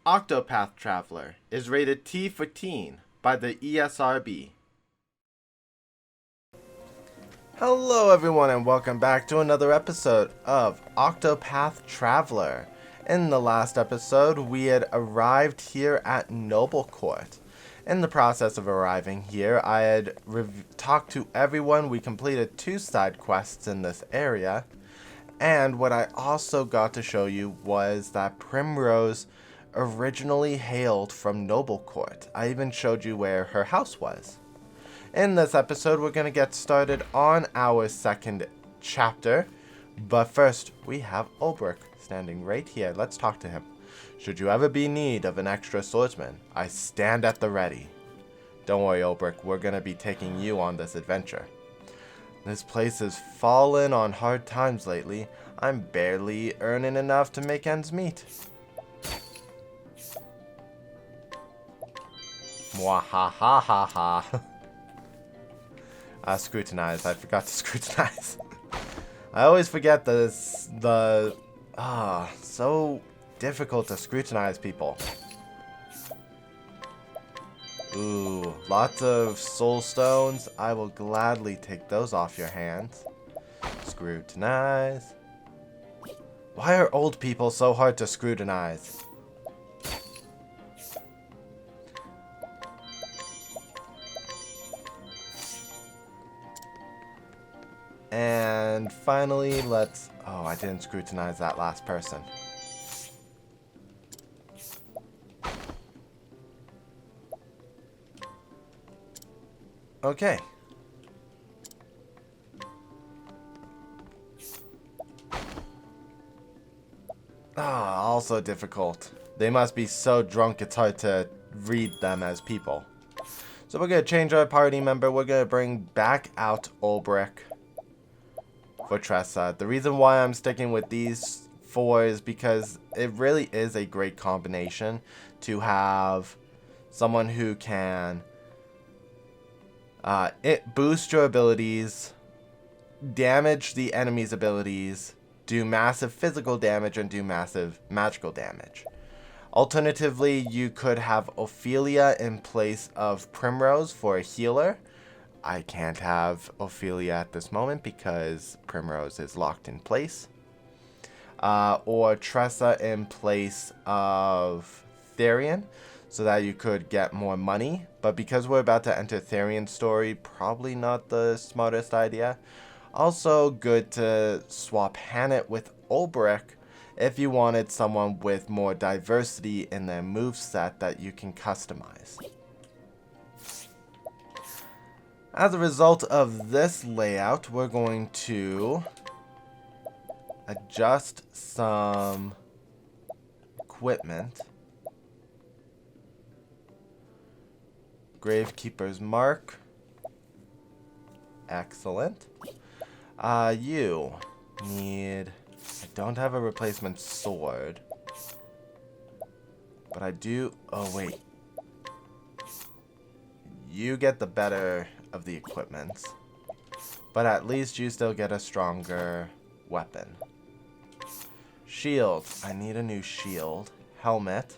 Octopath Traveler is rated T for teen by the ESRB. Hello everyone and welcome back to another episode of Octopath Traveler. In the last episode, we had arrived here at Noblecourt. In the process of arriving here, I had talked to everyone. We completed 2 side quests in this area. And what I also got to show you was that Primrose originally hailed from Noblecourt. I even showed you where her house was. In this episode, we're going to get started on our second chapter. But first, we have Ulbrich standing right here. Let's talk to him. Should you ever be in need of an extra swordsman, I stand at the ready. Don't worry, Ulbrich, we're going to be taking you on this adventure. This place has fallen on hard times lately. I'm barely earning enough to make ends meet. Mwahahaha. Scrutinize. I forgot to scrutinize. I always forget so difficult to scrutinize people. Ooh, lots of soul stones. I will gladly take those off your hands. Scrutinize. Why are old people so hard to scrutinize? And finally, let's... Oh, I didn't scrutinize that last person. Okay. Also difficult. They must be so drunk it's hard to read them as people. So we're going to change our party member. We're going to bring back out Ulbrich for Tressa. The reason why I'm sticking with these 4 is because it really is a great combination to have someone who can boost your abilities, damage the enemy's abilities, do massive physical damage, and do massive magical damage. Alternatively, you could have Ophelia in place of Primrose for a healer. I can't have Ophelia at this moment because Primrose is locked in place. Or Tressa in place of Therion, so that you could get more money. But because we're about to enter Therion's story, probably not the smartest idea. Also good to swap Hannah with Ulbrich if you wanted someone with more diversity in their moveset that you can customize. As a result of this layout, we're going to adjust some equipment. Gravekeeper's Mark. Excellent. You need... I don't have a replacement sword. But I do... Oh, wait. You get the better of the equipment. But at least you still get a stronger weapon. Shield. I need a new shield. Helmet.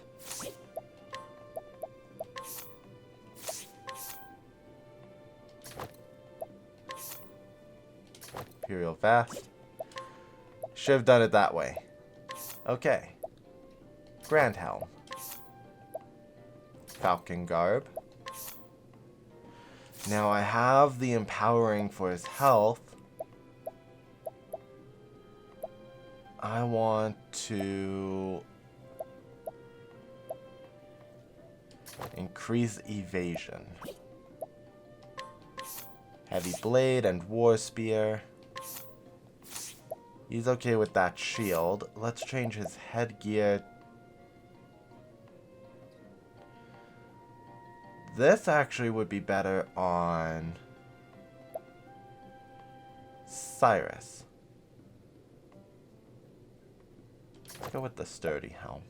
Imperial Vest. Should have done it that way. Okay. Grand Helm. Falcon Garb. Now I have the empowering for his health. I want to increase evasion. Heavy Blade and War Spear. He's okay with that shield. Let's change his headgear. This actually would be better on Cyrus. Let's go with the sturdy helm.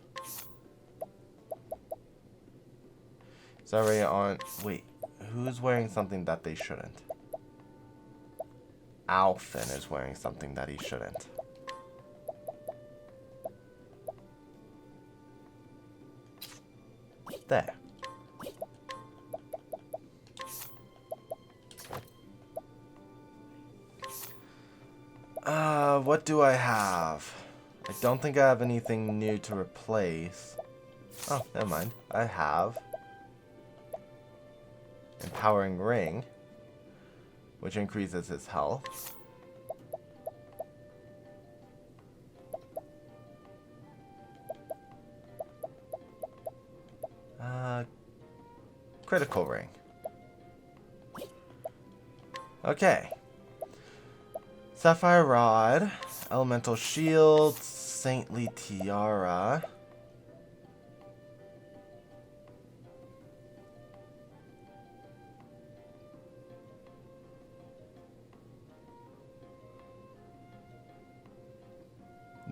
It's already on... Wait, who's wearing something that they shouldn't? Alfin is wearing something that he shouldn't. There. What do I have? I don't think I have anything new to replace. Oh, never mind. I have Empowering Ring, which increases his health. Critical Ring. Okay. Sapphire Rod, Elemental Shield, Saintly Tiara.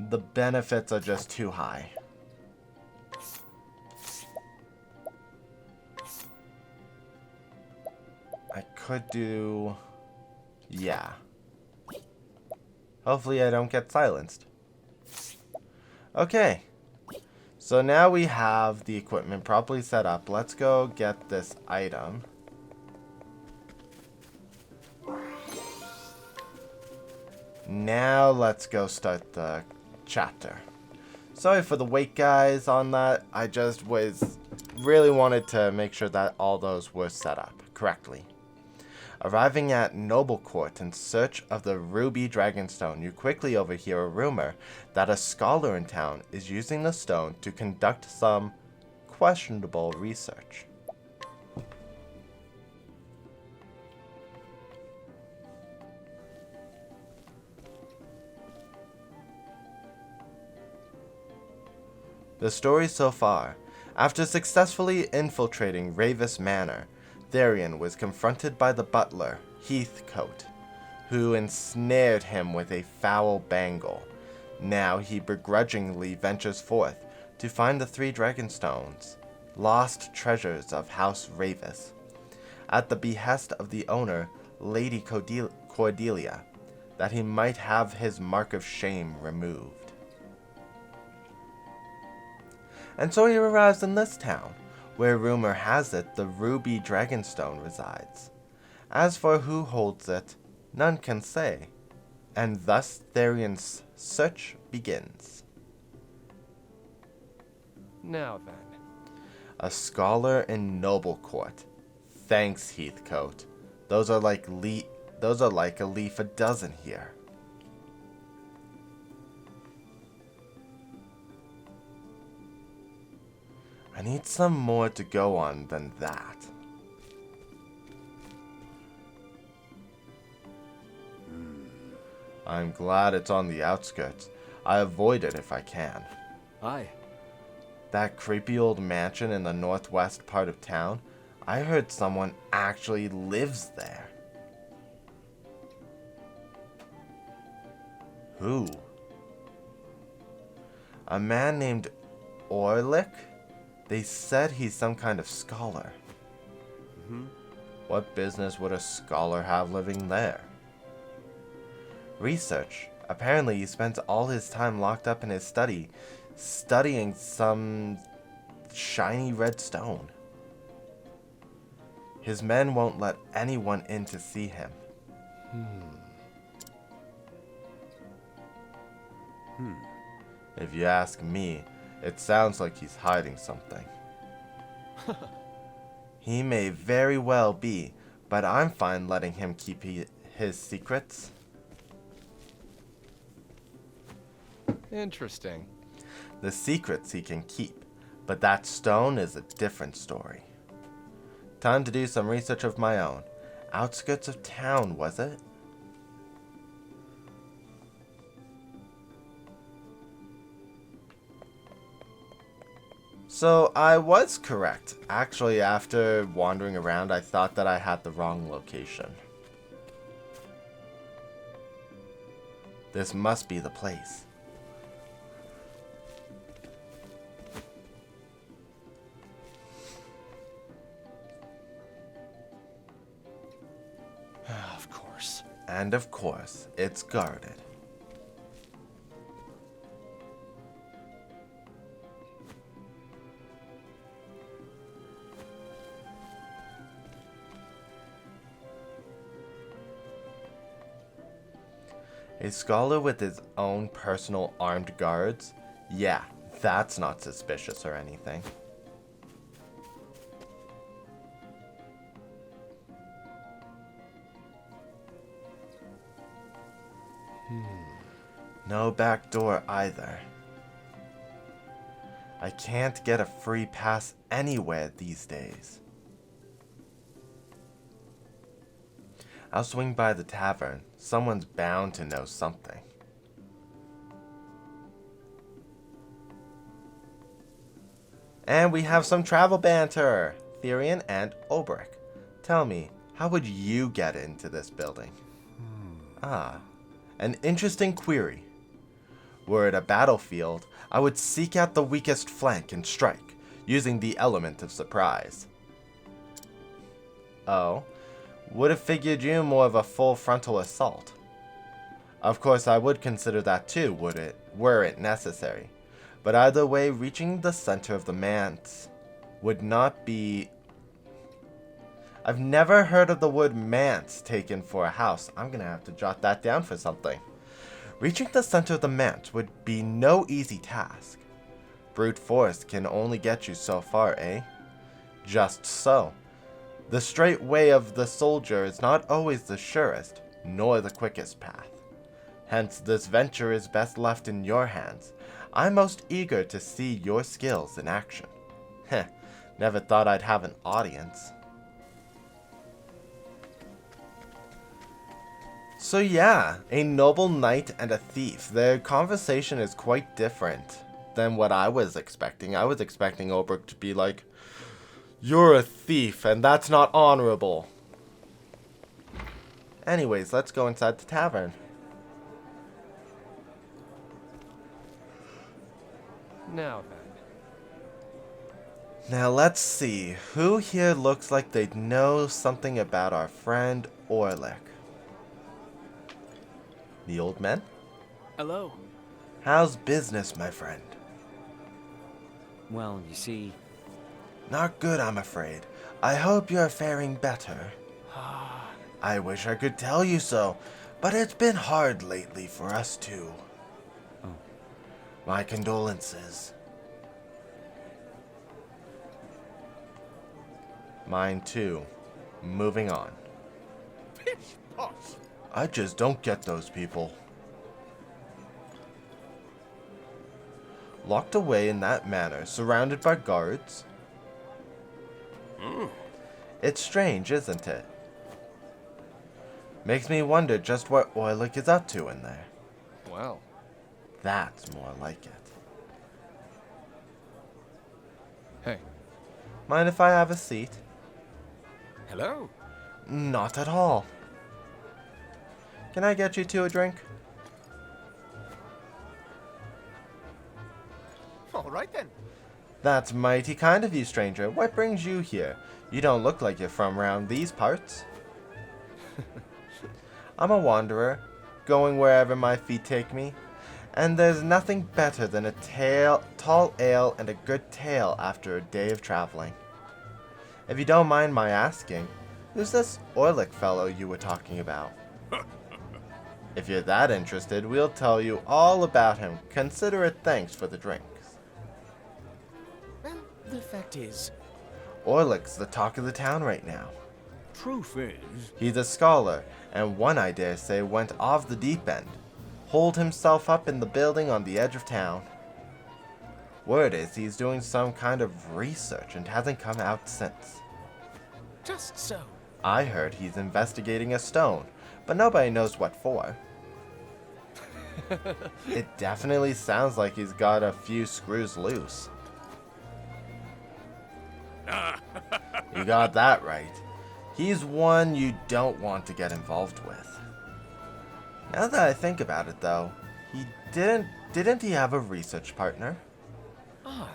The benefits are just too high. I could do... yeah. Hopefully I don't get silenced. Okay. So now we have the equipment properly set up. Let's go get this item. Now let's go start the chapter. Sorry for the wait, guys, on that. I just really wanted to make sure that all those were set up correctly. Arriving at Noblecourt in search of the Ruby Dragonstone, you quickly overhear a rumor that a scholar in town is using the stone to conduct some questionable research. The story so far. After successfully infiltrating Ravis Manor, Therion was confronted by the butler, Heathcote, who ensnared him with a foul bangle. Now he begrudgingly ventures forth to find the 3 Dragonstones, lost treasures of House Ravis, at the behest of the owner, Lady Cordelia, that he might have his mark of shame removed. And so he arrives in this town, where rumor has it the Ruby Dragonstone resides. As for who holds it, none can say, and thus Therion's search begins. Now then. A scholar in Noblecourt. Thanks, Heathcote. Those are like a leaf a dozen here. I need some more to go on than that. I'm glad it's on the outskirts. I avoid it if I can. Aye. That creepy old mansion in the northwest part of town, I heard someone actually lives there. Who? A man named Orlick? They said he's some kind of scholar. What business would a scholar have living there? Research. Apparently he spends all his time locked up in his study, studying some shiny red stone. His men won't let anyone in to see him. If you ask me, it sounds like he's hiding something. He may very well be, but I'm fine letting him keep his secrets. Interesting. The secrets he can keep, but that stone is a different story. Time to do some research of my own. Outskirts of town, was it? So I was correct. Actually, after wandering around, I thought that I had the wrong location. This must be the place. Of course. And of course, it's guarded. A scholar with his own personal armed guards? Yeah, that's not suspicious or anything. No back door either. I can't get a free pass anywhere these days. I'll swing by the tavern. Someone's bound to know something. And we have some travel banter. Therion and Ulbrich. Tell me, how would you get into this building? Ah, an interesting query. Were it a battlefield, I would seek out the weakest flank and strike, using the element of surprise. Oh, would have figured you more of a full frontal assault. Of course, I would consider that too, were it necessary. But either way, reaching the center of the manse would not be... I've never heard of the word manse taken for a house. I'm gonna have to jot that down for something. Reaching the center of the manse would be no easy task. Brute force can only get you so far, eh? Just so. The straight way of the soldier is not always the surest, nor the quickest path. Hence, this venture is best left in your hands. I'm most eager to see your skills in action. Heh, never thought I'd have an audience. So yeah, a noble knight and a thief. Their conversation is quite different than what I was expecting. I was expecting Ulbrich to be like, "You're a thief, and that's not honorable." Anyways, let's go inside the tavern. Now then. Now let's see, who here looks like they'd know something about our friend Orlick? The old man? Hello. How's business, my friend? Well, you see... Not good, I'm afraid. I hope you're faring better. I wish I could tell you so, but it's been hard lately for us too. Oh. My condolences. Mine too. Moving on. I just don't get those people. Locked away in that manner, surrounded by guards. It's strange, isn't it? Makes me wonder just what Orlick is up to in there. Well. That's more like it. Hey. Mind if I have a seat? Hello. Not at all. Can I get you two a drink? All right then. That's mighty kind of you, stranger. What brings you here? You don't look like you're from around these parts. I'm a wanderer, going wherever my feet take me. And there's nothing better than a tall ale and a good tale after a day of traveling. If you don't mind my asking, who's this Orlick fellow you were talking about? If you're that interested, we'll tell you all about him. Consider it thanks for the drinks. Well, the fact is, Orlick's the talk of the town right now. Truth is... He's a scholar, and one, I dare say, went off the deep end. Holed himself up in the building on the edge of town. Word is he's doing some kind of research and hasn't come out since. just so. I heard he's investigating a stone, but nobody knows what for. It definitely sounds like he's got a few screws loose. You got that right. He's one you don't want to get involved with. Now that I think about it though, didn't he have a research partner? Ah,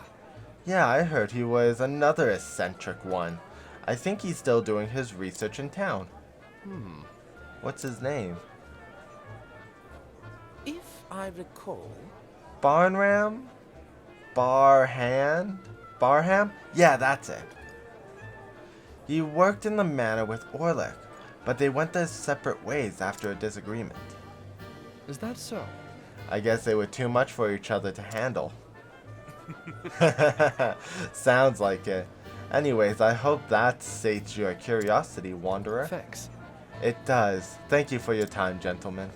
Yeah, I heard he was another eccentric one. I think he's still doing his research in town. What's his name? if I recall, Barnram? Barham? Yeah, that's it. He worked in the manor with Orlick, but they went their separate ways after a disagreement. Is that so? I guess they were too much for each other to handle. Sounds like it. Anyways, I hope that sates your curiosity, Wanderer. Thanks. It does. Thank you for your time, gentlemen.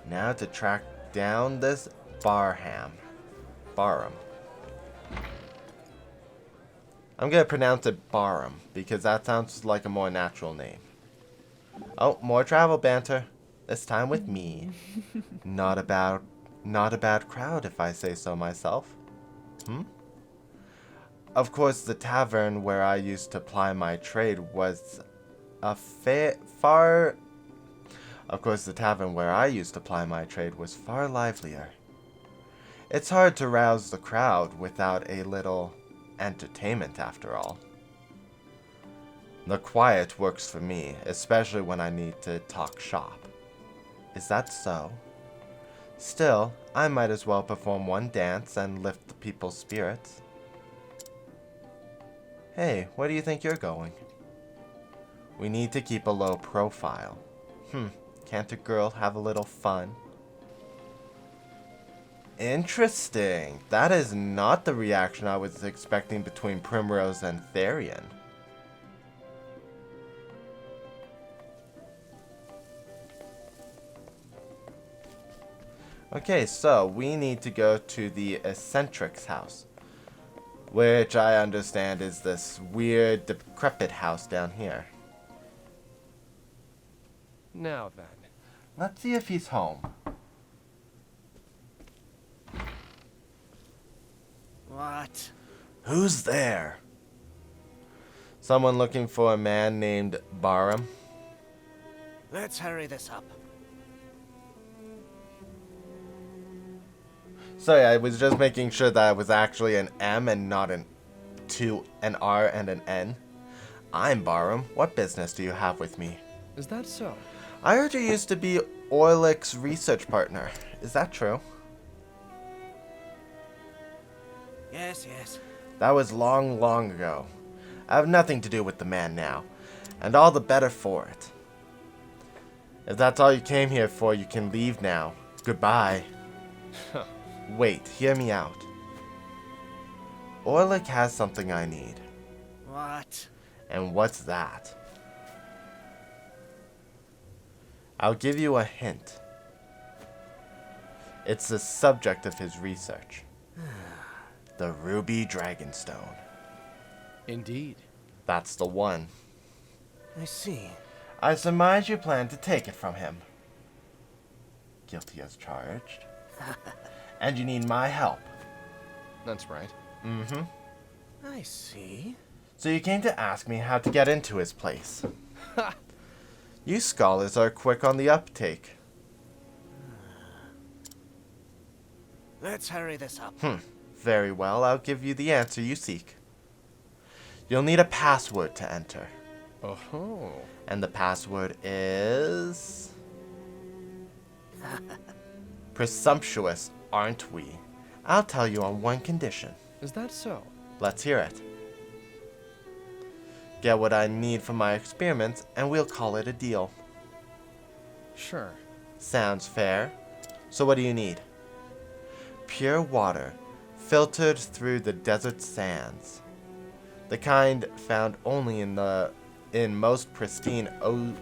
Now to track down this Barham. Barham. I'm gonna pronounce it Barham because that sounds like a more natural name. Oh, more travel banter. This time with me. Not a bad crowd if I say so myself. Of course, the tavern where I used to ply my trade was far livelier. It's hard to rouse the crowd without a little entertainment after all. The quiet works for me, especially when I need to talk shop. Is that so? Still, I might as well perform one dance and lift the people's spirits. Hey, where do you think you're going? We need to keep a low profile. Can't a girl have a little fun? Interesting. That is not the reaction I was expecting between Primrose and Therion. Okay, so we need to go to the Eccentric's house, which I understand is this weird, decrepit house down here. Now then. Let's see if he's home. What? Who's there? Someone looking for a man named Barham? Let's hurry this up. Sorry, I was just making sure that it was actually an M and not an R and an N. I'm Barham. What business do you have with me? Is that so? I heard you used to be Orlick's research partner. Is that true? Yes, yes. That was long, long ago. I have nothing to do with the man now, and all the better for it. If that's all you came here for, you can leave now. Goodbye. Wait, hear me out. Orlick has something I need. What? And what's that? I'll give you a hint. It's the subject of his research. The Ruby Dragonstone. Indeed. That's the one. I see. I surmise you plan to take it from him. Guilty as charged. And you need my help. That's right. I see. So you came to ask me how to get into his place. You scholars are quick on the uptake. Let's hurry this up. Very well, I'll give you the answer you seek. You'll need a password to enter. Oh. And the password is... Presumptuous, aren't we? I'll tell you on one condition. Is that so? Let's hear it. Get what I need from my experiments, and we'll call it a deal. Sure. Sounds fair. So what do you need? Pure water, filtered through the desert sands. The kind found only in most pristine oases.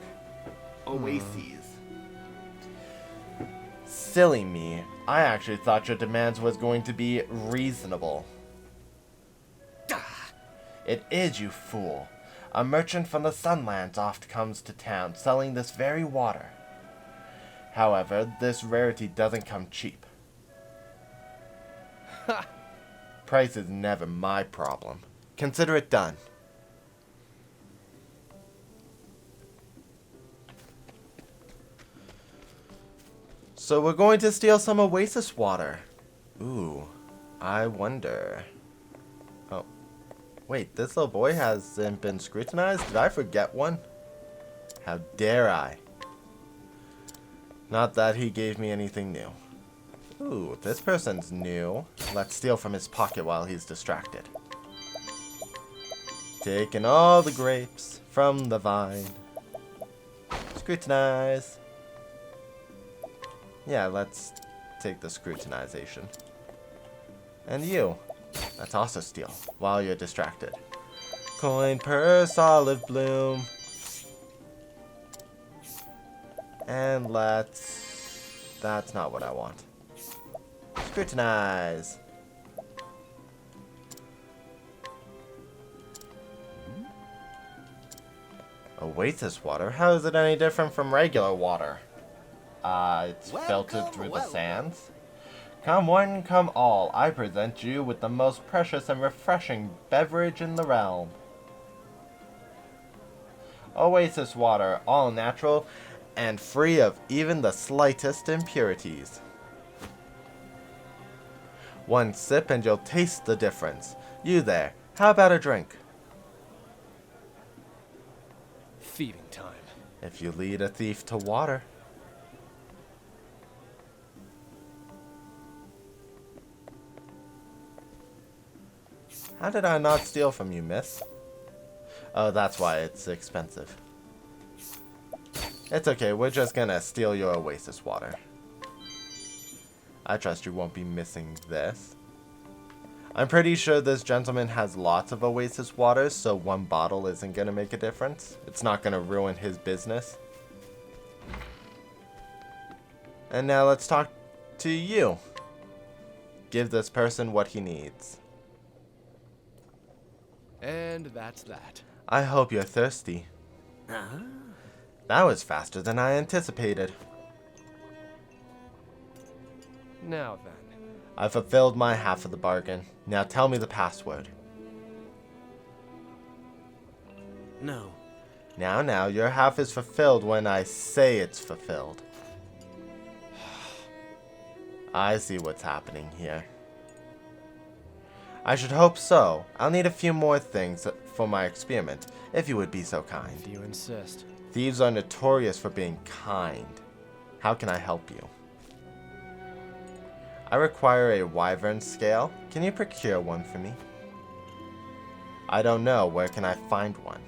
Silly me. I actually thought your demands was going to be reasonable. It is, you fool. A merchant from the Sunlands oft comes to town selling this very water. However, this rarity doesn't come cheap. Price is never my problem. Consider it done. So we're going to steal some oasis water. Ooh, I wonder. Oh, wait, this little boy hasn't been scrutinized? Did I forget one? How dare I? Not that he gave me anything new. Ooh, this person's new. Let's steal from his pocket while he's distracted. Taking all the grapes from the vine. Scrutinize. Yeah, let's take the scrutinization. And you. Let's also steal while you're distracted. Coin, purse, olive bloom. And let's... That's not what I want. Scrutinize. Oasis water? How is it any different from regular water? It's filtered through the sands. Come one, come all, I present you with the most precious and refreshing beverage in the realm. Oasis water, all natural and free of even the slightest impurities. One sip and you'll taste the difference. You there, how about a drink? Feeding time. If you lead a thief to water. How did I not steal from you, miss? Oh, that's why it's expensive. It's okay, we're just gonna steal your oasis water. I trust you won't be missing this. I'm pretty sure this gentleman has lots of oasis waters, so one bottle isn't gonna make a difference. It's not gonna ruin his business. And now let's talk to you. Give this person what he needs. And that's that. I hope you're thirsty. That was faster than I anticipated. Now then. I fulfilled my half of the bargain. Now tell me the password. No. Now, your half is fulfilled when I say it's fulfilled. I see what's happening here. I should hope so. I'll need a few more things for my experiment, if you would be so kind. If you insist. Thieves are notorious for being kind. How can I help you? I require a wyvern scale. Can you procure one for me? I don't know. Where can I find one?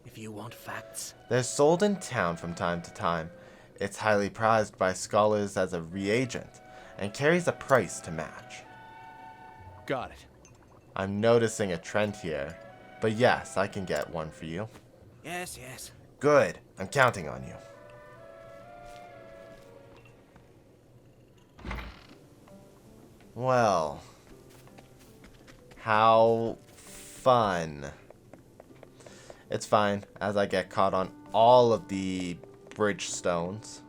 If you want facts. They're sold in town from time to time. It's highly prized by scholars as a reagent and carries a price to match. Got it. I'm noticing a trend here, but yes, I can get one for you. Yes, yes. Good. I'm counting on you. Well, how fun. It's fine, as I get caught on all of the bridge stones.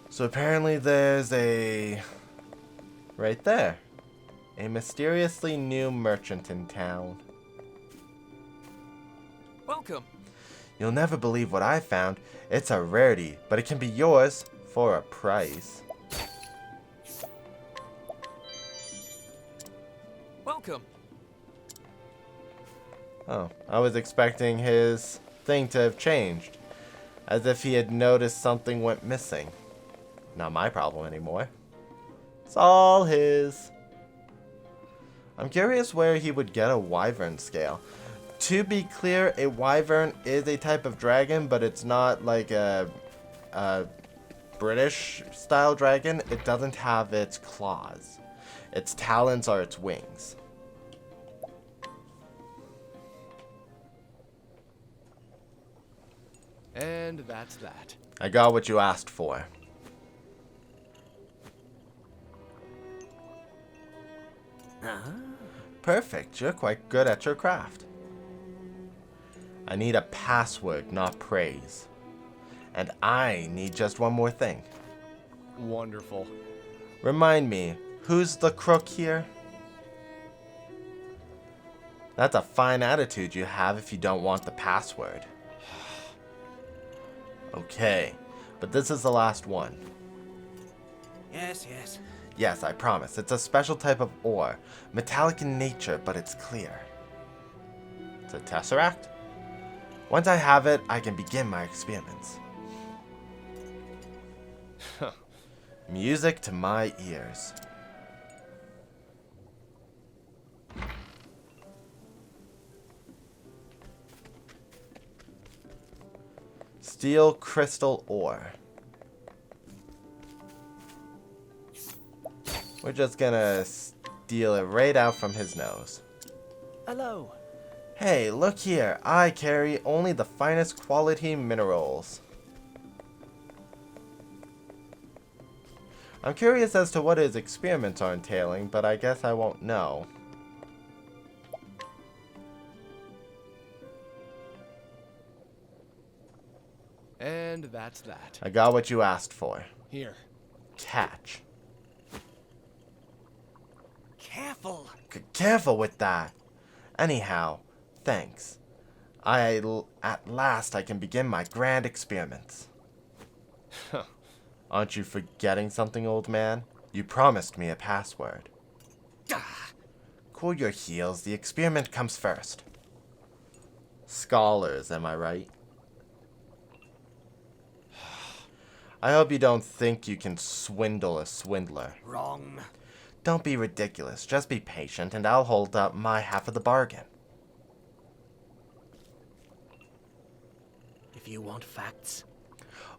So apparently there's a... right there. A mysteriously new merchant in town. Welcome. You'll never believe what I found. It's a rarity, but it can be yours for a price. Welcome. Oh, I was expecting his thing to have changed. As if he had noticed something went missing. Not my problem anymore. It's all his. I'm curious where he would get a wyvern scale. To be clear, a wyvern is a type of dragon, but it's not like a British style dragon. It doesn't have its claws. Its talons are its wings. And that's that. I got what you asked for. Perfect. You're quite good at your craft. I need a password, not praise. And I need just one more thing. Wonderful. Remind me, who's the crook here? That's a fine attitude you have if you don't want the password. Okay, but this is the last one. Yes, yes. Yes, I promise. It's a special type of ore. Metallic in nature, but it's clear. It's a tesseract? Once I have it, I can begin my experiments. Music to my ears. Steel crystal ore. We're just gonna steal it right out from his nose. Hello. Hey, look here. I carry only the finest quality minerals. I'm curious as to what his experiments are entailing, but I guess I won't know. And that's that. I got what you asked for. Here. Catch. Careful. Careful with that. Anyhow, thanks. At last I can begin my grand experiments. Aren't you forgetting something, old man? You promised me a password. Cool your heels. The experiment comes first. Scholars, am I right? I hope you don't think you can swindle a swindler. Wrong. Don't be ridiculous. Just be patient, and I'll hold up my half of the bargain. If you want facts.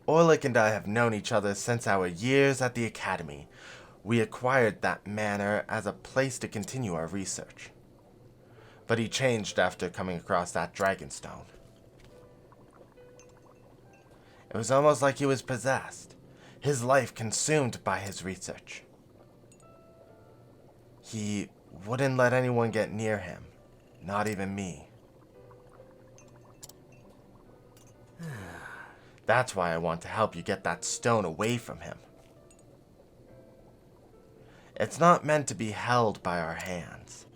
Orlick and I have known each other since our years at the academy. We acquired that manor as a place to continue our research. But he changed after coming across that Dragonstone. It was almost like he was possessed, his life consumed by his research. He wouldn't let anyone get near him, not even me. That's why I want to help you get that stone away from him. It's not meant to be held by our hands.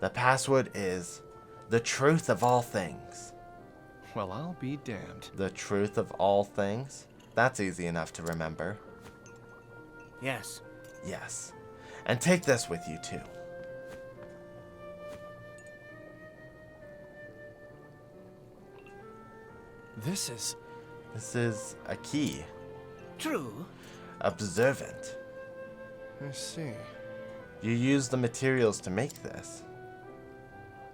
The password is the truth of all things. Well, I'll be damned. The truth of all things? That's easy enough to remember. Yes. Yes. And take this with you, too. This is a key. True. Observant. I see. You use the materials to make this.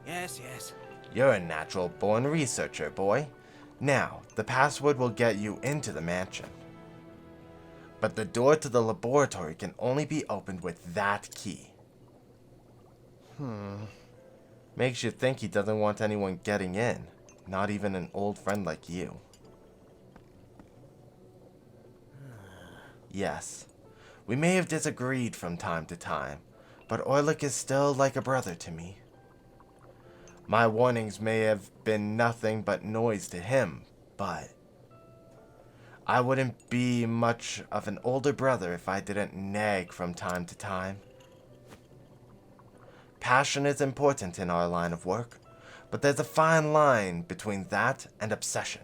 Yes, yes. You're a natural-born researcher, boy. Now, the password will get you into the mansion. But the door to the laboratory can only be opened with that key. Makes you think he doesn't want anyone getting in. Not even an old friend like you. Yes, we may have disagreed from time to time, but Orlick is still like a brother to me. My warnings may have been nothing but noise to him, but I wouldn't be much of an older brother if I didn't nag from time to time. Passion is important in our line of work, but there's a fine line between that and obsession,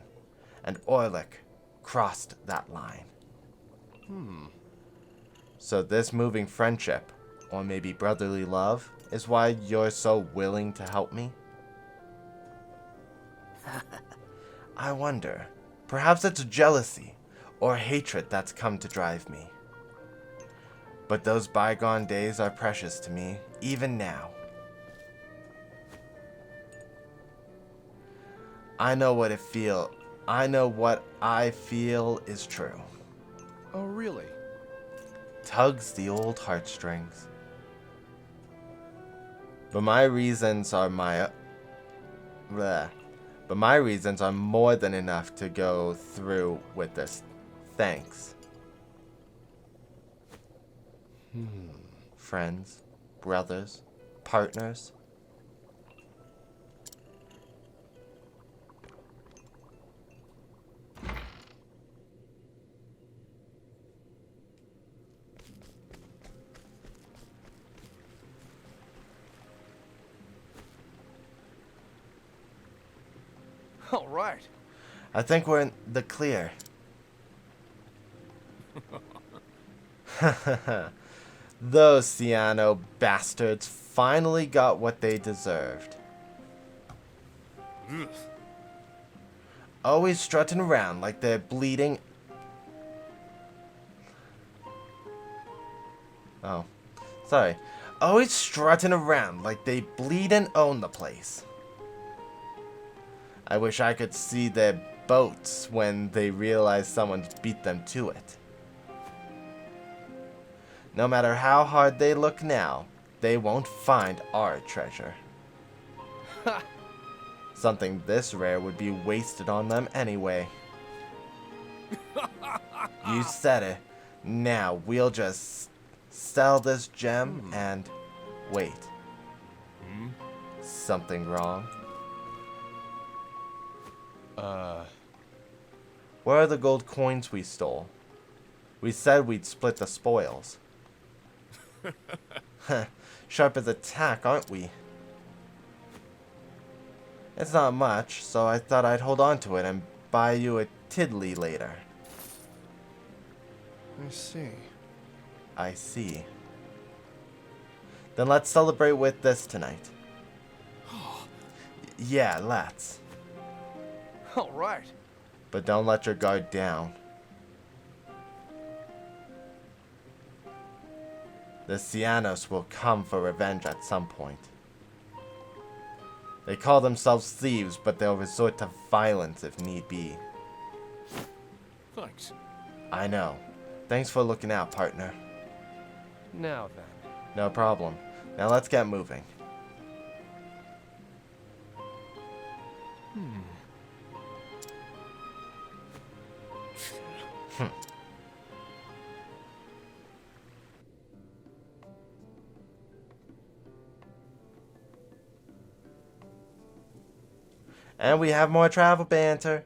and Orlick crossed that line. So this moving friendship, or maybe brotherly love, is why you're so willing to help me? I wonder. Perhaps it's jealousy or hatred that's come to drive me. But those bygone days are precious to me, even now. I know what I feel is true. Oh, really? Tugs the old heartstrings. But my reasons are more than enough to go through with this. Thanks. Friends, brothers, partners. All right. I think we're in the clear. Those Ciano bastards finally got what they deserved. Always strutting around like they're bleeding. Oh, sorry. Always strutting around like they bleed and own the place. I wish I could see their boats when they realize someone's beat them to it. No matter how hard they look now, they won't find our treasure. Something this rare would be wasted on them anyway. You said it. Now we'll just sell this gem and wait. Something wrong? Where are the gold coins we stole? We said we'd split the spoils. Sharp as a tack, aren't we? It's not much, so I thought I'd hold on to it and buy you a tiddly later. I see. I see. Then let's celebrate with this tonight. Yeah, let's. All right. But don't let your guard down. The Cianos will come for revenge at some point. They call themselves thieves, but they'll resort to violence if need be. Thanks. I know. Thanks for looking out, partner. Now then. No problem. Now let's get moving. And we have more travel banter.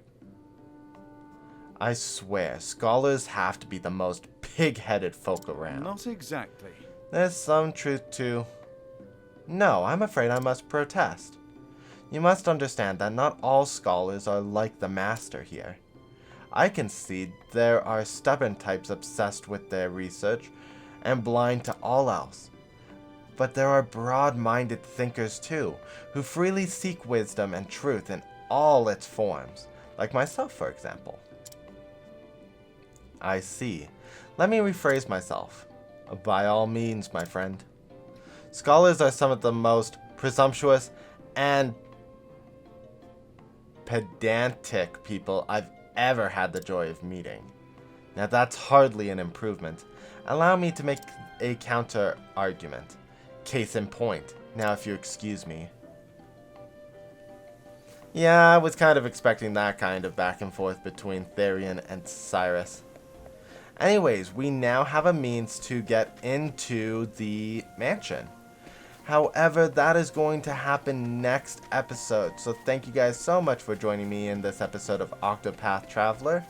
I swear, scholars have to be the most pig-headed folk around. Not exactly. There's some truth to... No, I'm afraid I must protest. You must understand that not all scholars are like the master here. I concede there are stubborn types obsessed with their research and blind to all else. But there are broad-minded thinkers too, who freely seek wisdom and truth in all its forms, like myself, for example. I see. Let me rephrase myself. By all means, my friend. Scholars are some of the most presumptuous and pedantic people I've ever had the joy of meeting. Now that's hardly an improvement. Allow me to make a counter-argument. Case in point. Now if you excuse me. Yeah, I was kind of expecting that kind of back and forth between Therion and Cyrus. Anyways, we now have a means to get into the mansion. However, that is going to happen next episode. So thank you guys so much for joining me in this episode of Octopath Traveler.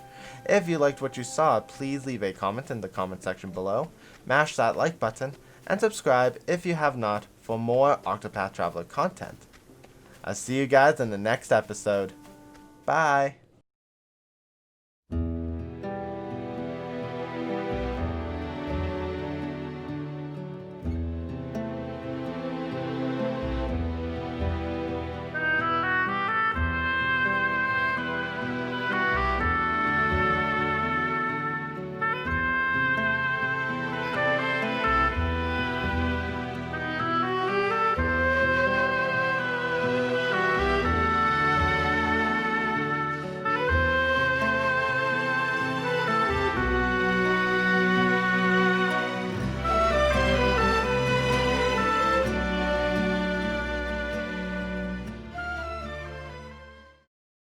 If you liked what you saw, please leave a comment in the comment section below. Mash that like button and subscribe if you have not for more Octopath Traveler content. I'll see you guys in the next episode. Bye!